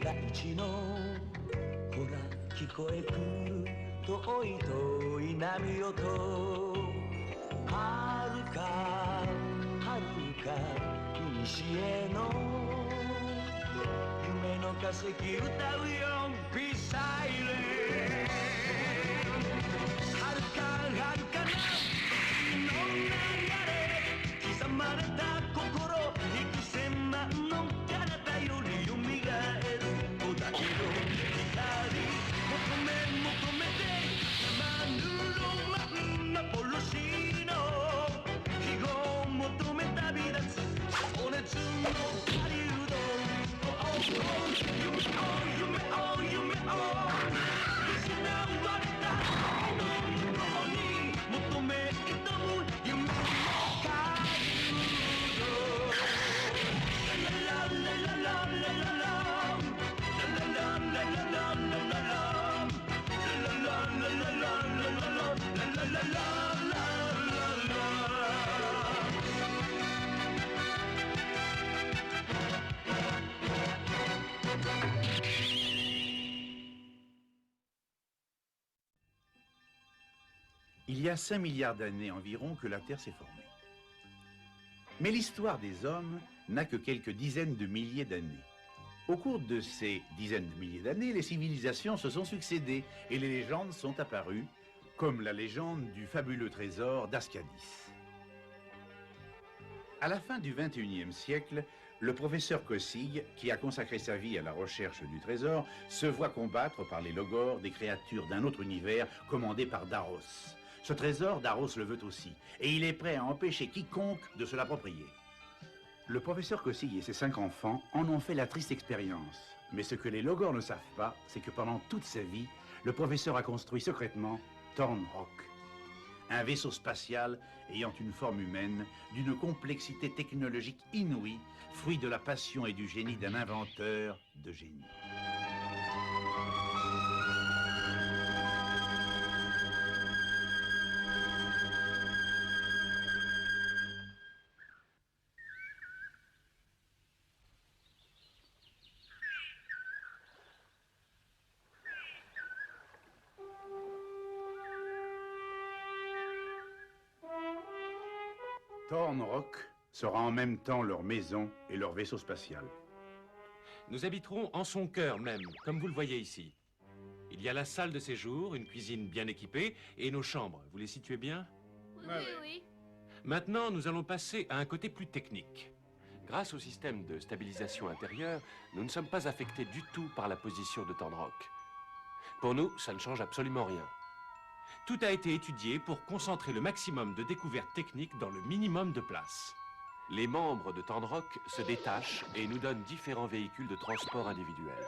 大地のほら聞こえくる遠い遠い波音はるかはるか西の夢の化石歌うよビサイレンはるかはるかな時の流れ刻まれた心幾千万の体より蘇る子だけど光求めて山ぬろまん幻の希望求め旅立つ情熱の狩人夢を失われた愛の向こうに求め挑む夢の狩人ララララララララIl y a 5 milliards d'années environ que la Terre s'est formée. Mais l'histoire des hommes n'a que quelques dizaines de milliers d'années. Au cours de ces dizaines de milliers d'années, les civilisations se sont succédées et les légendes sont apparues, comme la légende du fabuleux trésor d'Ascadis. À la fin du XXIe siècle, le professeur Kosig, qui a consacré sa vie à la recherche du trésor, se voit combattre par les logors, des créatures d'un autre univers commandées par Daros. Ce trésor, Daros le veut aussi, et il est prêt à empêcher quiconque de se l'approprier. Le professeur Kosig et ses 5 enfants en ont fait la triste expérience. Mais ce que les logors ne savent pas, c'est que pendant toute sa vie, le professeur a construit secrètement Thornrock, un vaisseau spatial ayant une forme humaine, d'une complexité technologique inouïe, fruit de la passion et du génie d'un inventeur de génie. Thornrock sera en même temps leur maison et leur vaisseau spatial. Nous habiterons en son cœur même, comme vous le voyez ici. Il y a la salle de séjour, une cuisine bien équipée et nos chambres. Vous les situez bien? Oui. Maintenant, nous allons passer à un côté plus technique. Grâce au système de stabilisation intérieure, nous ne sommes pas affectés du tout par la position de Thornrock. Pour nous, ça ne change absolument rien. Tout a été étudié pour concentrer le maximum de découvertes techniques dans le minimum de place. Les membres de Thornrock se détachent et nous donnent différents véhicules de transport individuels.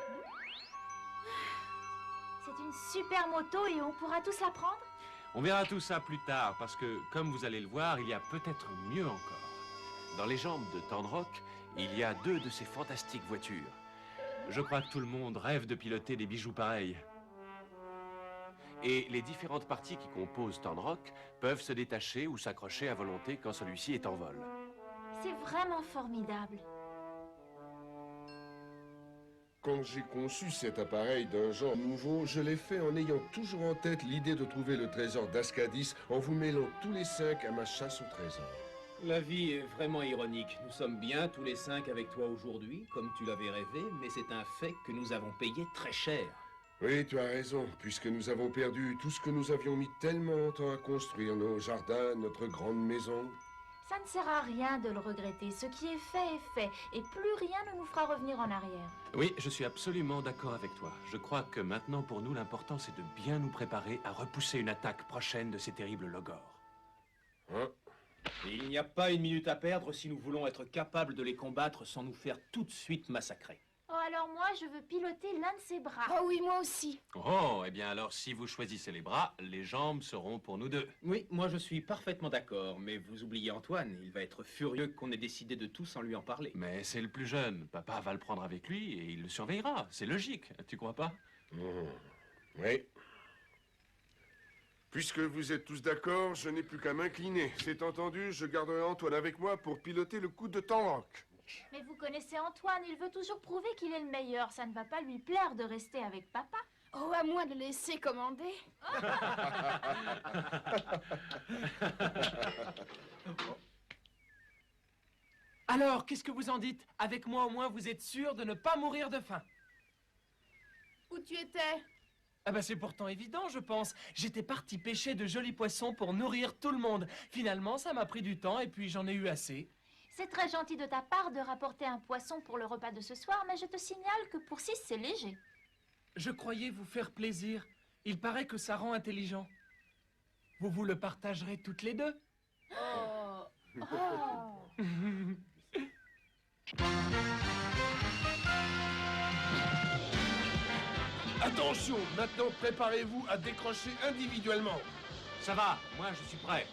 C'est une super moto et on pourra tous la prendre? On verra tout ça plus tard parce que, comme vous allez le voir, il y a peut-être mieux encore. Dans les jambes de Thornrock, il y a 2 de ces fantastiques voitures. Je crois que tout le monde rêve de piloter des bijoux pareils. Et les différentes parties qui composent Thornrock peuvent se détacher ou s'accrocher à volonté quand celui-ci est en vol. C'est vraiment formidable. Quand j'ai conçu cet appareil d'un genre nouveau, je l'ai fait en ayant toujours en tête l'idée de trouver le trésor d'Ascadis en vous mêlant tous les 5 à ma chasse au trésor. La vie est vraiment ironique. Nous sommes bien tous les 5 avec toi aujourd'hui, comme tu l'avais rêvé, mais c'est un fait que nous avons payé très cher. Oui, tu as raison, puisque nous avons perdu tout ce que nous avions mis tellement longtemps à construire, nos jardins, notre grande maison. Ça ne sert à rien de le regretter. Ce qui est fait, et plus rien ne nous fera revenir en arrière. Oui, je suis absolument d'accord avec toi. Je crois que maintenant, pour nous, l'important, c'est de bien nous préparer à repousser une attaque prochaine de ces terribles logors. Hein? Il n'y a pas une minute à perdre si nous voulons être capables de les combattre sans nous faire tout de suite massacrer. Oh, alors moi, je veux piloter l'un de ses bras. Oh oui, moi aussi. Oh, eh bien alors, si vous choisissez les bras, les jambes seront pour nous 2. Oui, moi je suis parfaitement d'accord, mais vous oubliez Antoine. Il va être furieux qu'on ait décidé de tout sans lui en parler. Mais c'est le plus jeune. Papa va le prendre avec lui et il le surveillera. C'est logique, tu crois pas? Oui. Puisque vous êtes tous d'accord, je n'ai plus qu'à m'incliner. C'est entendu, je garderai Antoine avec moi pour piloter le coup de Thornrock. Mais vous connaissez Antoine, il veut toujours prouver qu'il est le meilleur. Ça ne va pas lui plaire de rester avec papa. Oh, à moins de laisser commander. Alors, qu'est-ce que vous en dites? Avec moi, au moins, vous êtes sûr de ne pas mourir de faim. Où tu étais? Ah bah c'est pourtant évident, je pense. J'étais parti pêcher de jolis poissons pour nourrir tout le monde. Finalement, ça m'a pris du temps et puis j'en ai eu assez. C'est très gentil de ta part de rapporter un poisson pour le repas de ce soir, mais je te signale que pour 6, c'est léger. Je croyais vous faire plaisir. Il paraît que ça rend intelligent. Vous le partagerez toutes les deux? Oh. Oh. Attention, maintenant préparez-vous à décrocher individuellement. Ça va, moi je suis prêt.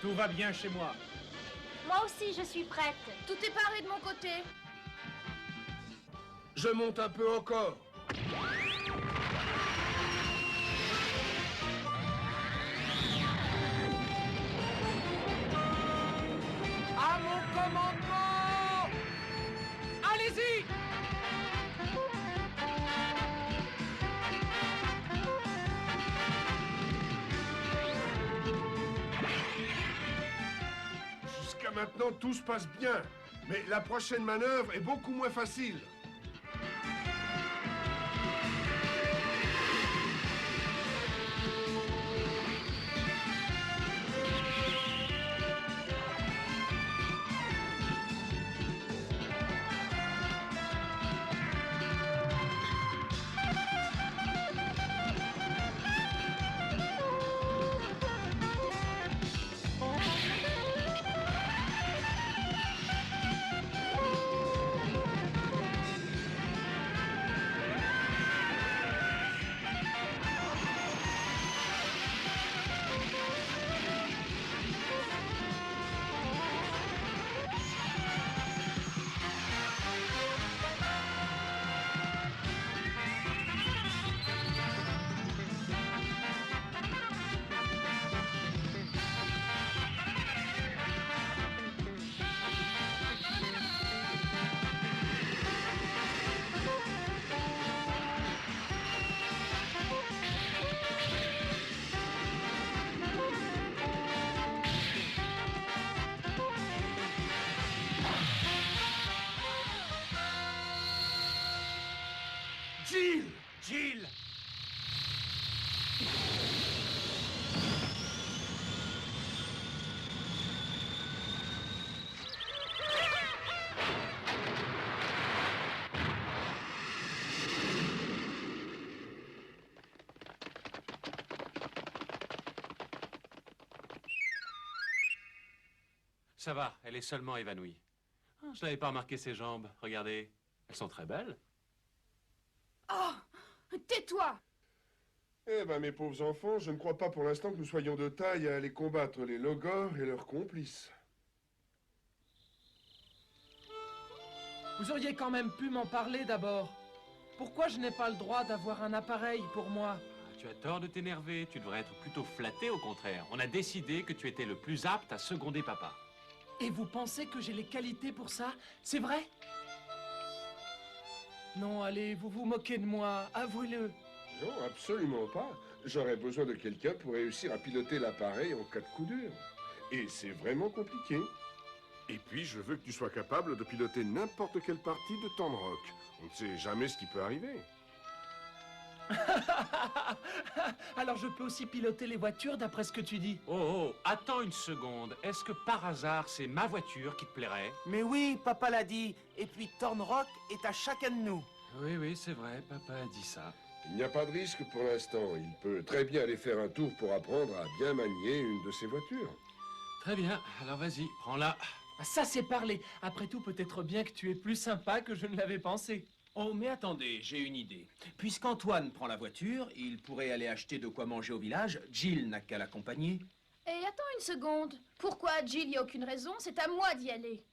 Tout va bien chez moi. Moi aussi, je suis prête. Tout est paré de mon côté. Je monte un peu encore. À mon commandement! Allez-y! Jusqu'à maintenant, tout se passe bien. Mais la prochaine manœuvre est beaucoup moins facile. Jill! Jill! Ça va, elle est seulement évanouie. Ah, je n'avais pas remarqué ses jambes. Regardez, elles sont très belles. Oh, tais-toi! Eh ben, mes pauvres enfants, je ne crois pas pour l'instant que nous soyons de taille à aller combattre les Logors et leurs complices. Vous auriez quand même pu m'en parler d'abord. Pourquoi je n'ai pas le droit d'avoir un appareil pour moi? Ah, tu as tort de t'énerver. Tu devrais être plutôt flatté, au contraire. On a décidé que tu étais le plus apte à seconder papa. Et vous pensez que j'ai les qualités pour ça? C'est vrai? Non, allez, vous vous moquez de moi, avouez-le. Non, absolument pas. J'aurais besoin de quelqu'un pour réussir à piloter l'appareil en cas de coup dur. Et c'est vraiment compliqué. Et puis, je veux que tu sois capable de piloter n'importe quelle partie de Tandrock. On ne sait jamais ce qui peut arriver. Alors je peux aussi piloter les voitures d'après ce que tu dis. Oh, attends une seconde. Est-ce que par hasard, c'est ma voiture qui te plairait? Mais oui, papa l'a dit. Et puis Thornrock est à chacun de nous. Oui, c'est vrai. Papa a dit ça. Il n'y a pas de risque pour l'instant. Il peut très bien aller faire un tour pour apprendre à bien manier une de ses voitures. Très bien. Alors vas-y, prends-la. Ah, ça c'est parlé. Après tout, peut-être bien que tu es plus sympa que je ne l'avais pensé. Oh, mais attendez, j'ai une idée. Puisqu'Antoine prend la voiture, il pourrait aller acheter de quoi manger au village. Jill n'a qu'à l'accompagner. Et attends une seconde. Pourquoi, Jill, il n'y a aucune raison? C'est à moi d'y aller.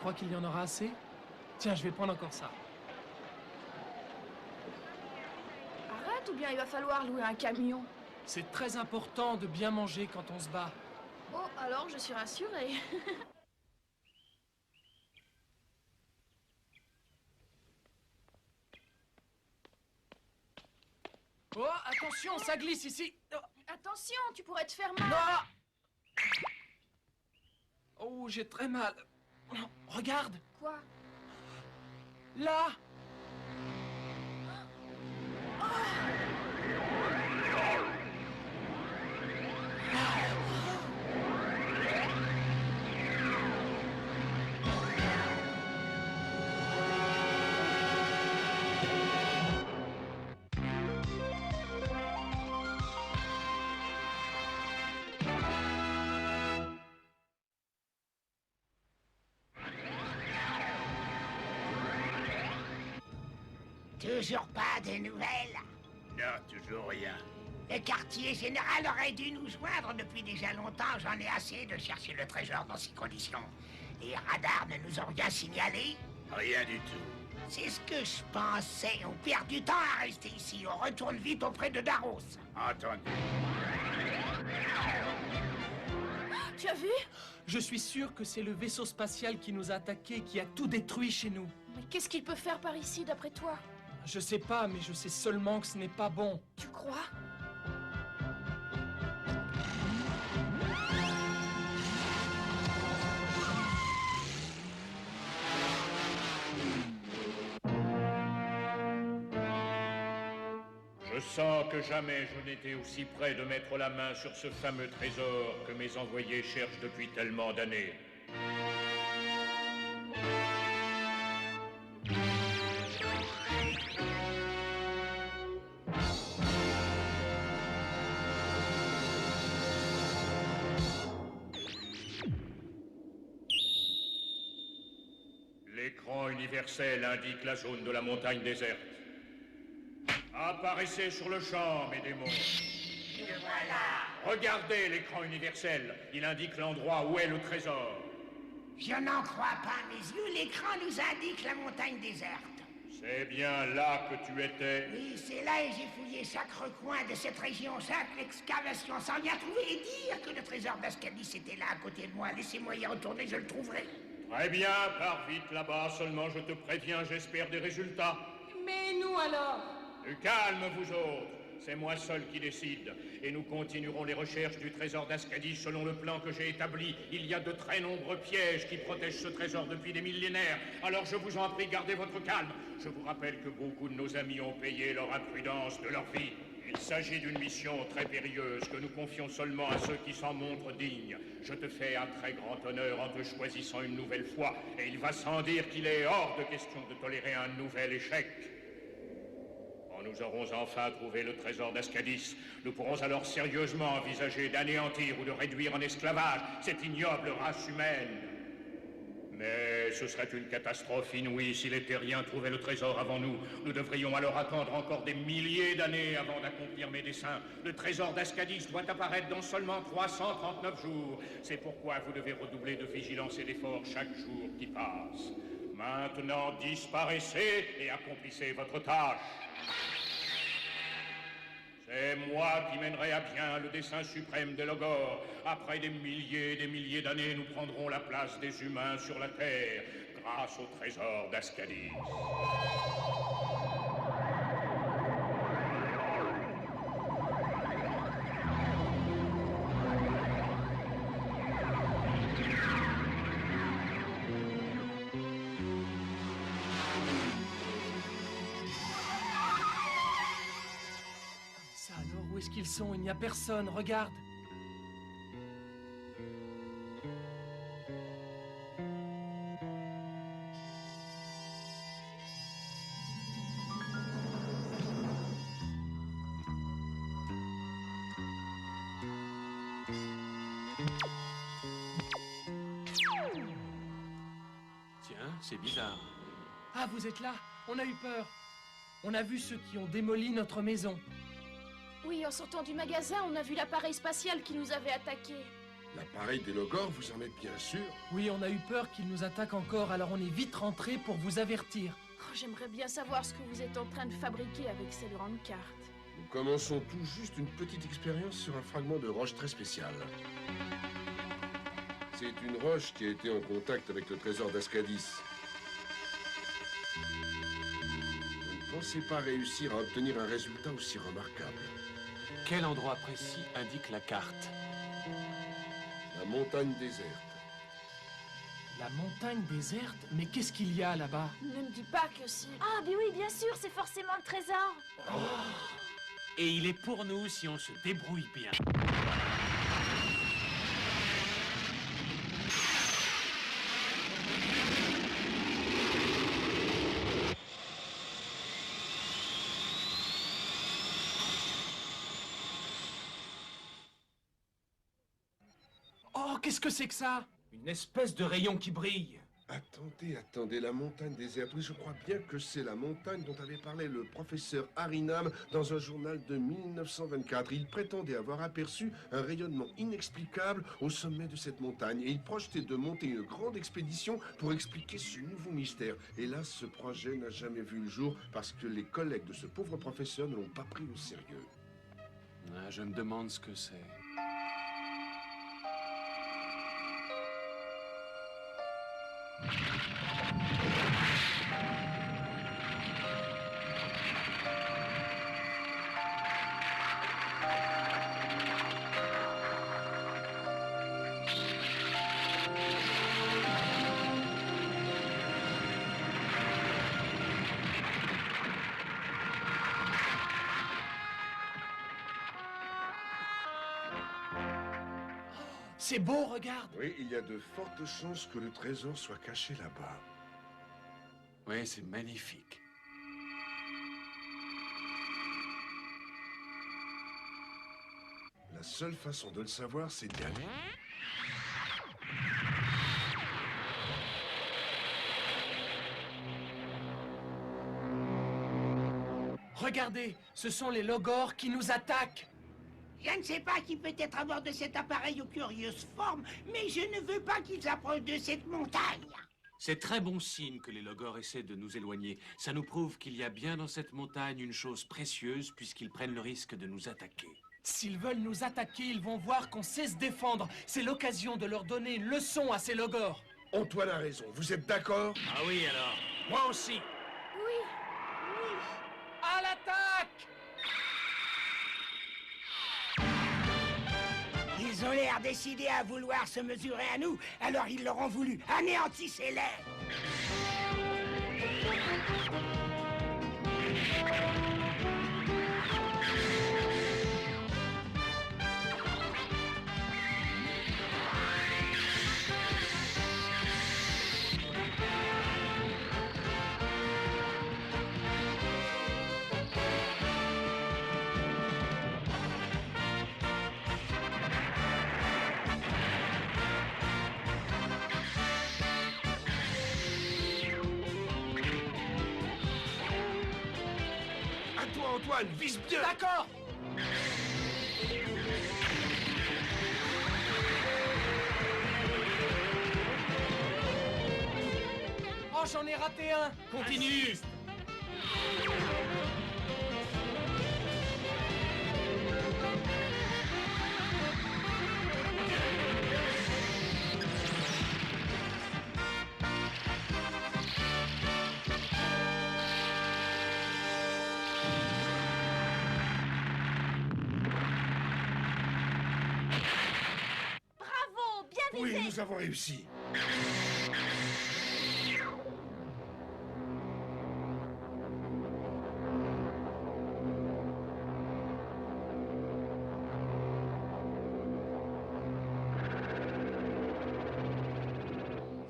crois qu'il y en aura assez? Tiens, je vais prendre encore ça. Arrête ou bien il va falloir louer un camion. C'est très important de bien manger quand on se bat. Oh, alors je suis rassurée. Oh, attention, ça glisse ici. Oh, Attention, tu pourrais te faire mal. non! Oh, j'ai très mal. Oh, regarde, Quoi? là! Toujours pas de nouvelles? Non, toujours rien. Le quartier général aurait dû nous joindre depuis déjà longtemps. J'en ai assez de chercher le trésor dans ces conditions. Les radars ne nous ont rien signalé? Rien du tout. C'est ce que je pensais. On perd du temps à rester ici. On retourne vite auprès de Daros. Entendu. Tu as vu? Je suis sûr que c'est le vaisseau spatial qui nous a attaqués, qui a tout détruit chez nous. Mais qu'est-ce qu'il peut faire par ici, d'après toi? Je sais pas, mais je sais seulement que ce n'est pas bon. Tu crois? Je sens que jamais je n'étais aussi près de mettre la main sur ce fameux trésor que mes envoyés cherchent depuis tellement d'années. L'écran universel indique la zone de la montagne déserte. Apparaissez sur le champ, mes démons. Le voilà. Regardez l'écran universel. Il indique l'endroit où est le trésor. Je n'en crois pas à mes yeux. L'écran nous indique la montagne déserte. C'est bien là que tu étais. Oui, c'est là et j'ai fouillé chaque recoin de cette région, chaque excavation, sans rien trouver et dire que le trésor d'Ascadis était là à côté de moi. Laissez-moi y retourner, je le trouverai. Très bien, pars vite là-bas. Seulement, je te préviens, j'espère des résultats. Mais nous alors? Du calme, vous autres. C'est moi seul qui décide. Et nous continuerons les recherches du trésor d'Ascadis selon le plan que j'ai établi. Il y a de très nombreux pièges qui protègent ce trésor depuis des millénaires. Alors je vous en prie, gardez votre calme. Je vous rappelle que beaucoup de nos amis ont payé leur imprudence de leur vie. Il s'agit d'une mission très périlleuse que nous confions seulement à ceux qui s'en montrent dignes. Je te fais un très grand honneur en te choisissant une nouvelle fois. Et il va sans dire qu'il est hors de question de tolérer un nouvel échec. Nous aurons enfin trouvé le trésor d'Ascadis. Nous pourrons alors sérieusement envisager d'anéantir ou de réduire en esclavage cette ignoble race humaine. Mais ce serait une catastrophe inouïe si les terriens trouvaient le trésor avant nous. Nous devrions alors attendre encore des milliers d'années avant d'accomplir mes desseins. Le trésor d'Ascadis doit apparaître dans seulement 339 jours. C'est pourquoi vous devez redoubler de vigilance et d'efforts chaque jour qui passe. Maintenant, disparaissez et accomplissez votre tâche. C'est moi qui mènerai à bien le dessein suprême de Logor. Après des milliers et des milliers d'années, nous prendrons la place des humains sur la Terre, grâce au trésor d'Ascadis. Où est-ce qu'ils sont? Il n'y a personne, regarde. Tiens, c'est bizarre. Ah, vous êtes là? On a eu peur. On a vu ceux qui ont démoli notre maison. Oui, en sortant du magasin, on a vu l'appareil spatial qui nous avait attaqués. L'appareil des Logors, vous en êtes bien sûr? Oui, on a eu peur qu'ils nous attaquent encore, alors on est vite rentré pour vous avertir. Oh, j'aimerais bien savoir ce que vous êtes en train de fabriquer avec cette grande carte. Nous commençons tout juste une petite expérience sur un fragment de roche très spécial. C'est une roche qui a été en contact avec le trésor d'Ascadis. Vous ne pensez pas réussir à obtenir un résultat aussi remarquable? Quel endroit précis indique la carte? La montagne déserte. La montagne déserte? Mais qu'est-ce qu'il y a là-bas? Ne me dis pas que c'est... Ah, mais oui, bien sûr, c'est forcément le trésor. Et il est pour nous si on se débrouille bien. Oh, qu'est-ce que c'est que ça? Une espèce de rayon qui brille. Attendez, la montagne déserte. Oui, je crois bien que c'est la montagne dont avait parlé le professeur Harinam dans un journal de 1924. Il prétendait avoir aperçu un rayonnement inexplicable au sommet de cette montagne et il projetait de monter une grande expédition pour expliquer ce nouveau mystère. Et là, ce projet n'a jamais vu le jour parce que les collègues de ce pauvre professeur ne l'ont pas pris au sérieux. Ah, je me demande ce que c'est. C'est beau, regarde. Oui, il y a de fortes chances que le trésor soit caché là-bas. Oui, c'est magnifique. La seule façon de le savoir, c'est d'y aller. Regardez, ce sont les Logors qui nous attaquent. Je ne sais pas qui peut être à bord de cet appareil aux curieuses formes, mais je ne veux pas qu'ils approchent de cette montagne. C'est très bon signe que les Logors essaient de nous éloigner. Ça nous prouve qu'il y a bien dans cette montagne une chose précieuse puisqu'ils prennent le risque de nous attaquer. S'ils veulent nous attaquer, ils vont voir qu'on sait se défendre. C'est l'occasion de leur donner une leçon à ces Logors. Antoine a raison, vous êtes d'accord? Ah oui alors, moi aussi. À l'attaque! Ils ont l'air décidés à vouloir se mesurer à nous, alors ils l'auront voulu. Anéantissez-les! Antoine, vise bien! D'accord! Oh, j'en ai raté un! Continue. Bravo, bien visé. Oui, nous avons réussi.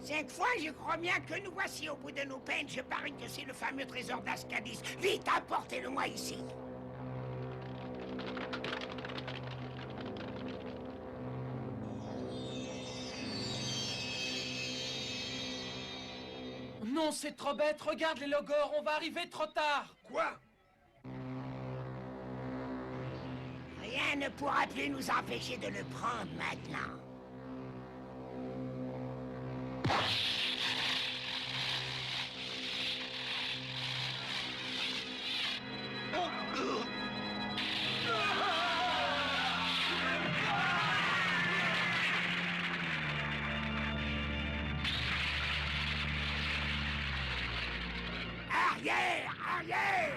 Cette fois, je crois bien que nous voici au bout de nos peines. Je parie que c'est le fameux trésor d'Ascadis. Vite, apportez-le-moi ici. Non, c'est trop bête. Regarde les Logors, on va arriver trop tard. Quoi? Rien ne pourra plus nous empêcher de le prendre maintenant. Arrière! Arrière!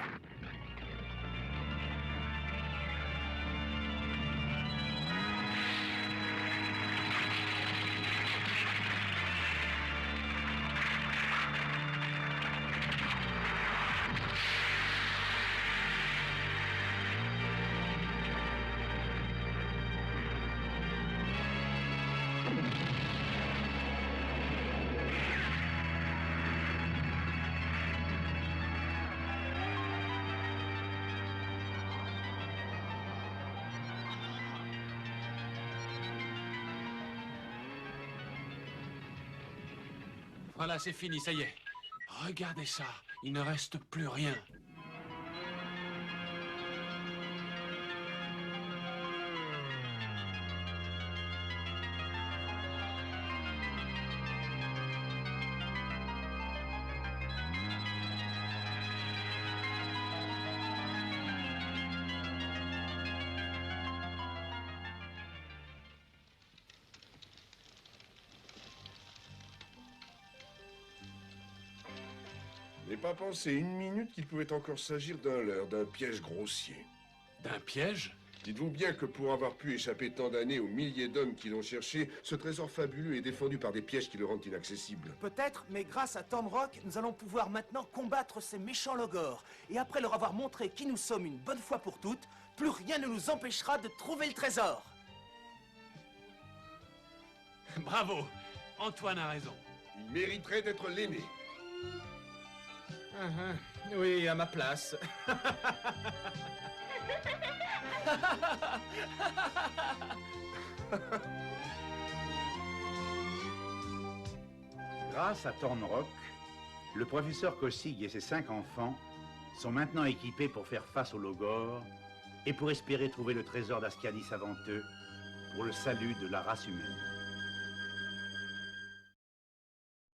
Voilà, c'est fini, ça y est. Regardez ça, il ne reste plus rien. Je n'ai pas pensé une minute qu'il pouvait encore s'agir d'un leurre, d'un piège grossier. D'un piège? Dites-vous bien que pour avoir pu échapper tant d'années aux milliers d'hommes qui l'ont cherché, ce trésor fabuleux est défendu par des pièges qui le rendent inaccessible. Peut-être, mais grâce à Thornrock, nous allons pouvoir maintenant combattre ces méchants Logors. Et après leur avoir montré qui nous sommes une bonne fois pour toutes, plus rien ne nous empêchera de trouver le trésor. Bravo, Antoine a raison. Il mériterait d'être l'aîné. Oui, à ma place. Grâce à Thornrock, le professeur Kossig et ses 5 enfants sont maintenant équipés pour faire face aux Logors et pour espérer trouver le trésor d'Ascadis avant eux pour le salut de la race humaine.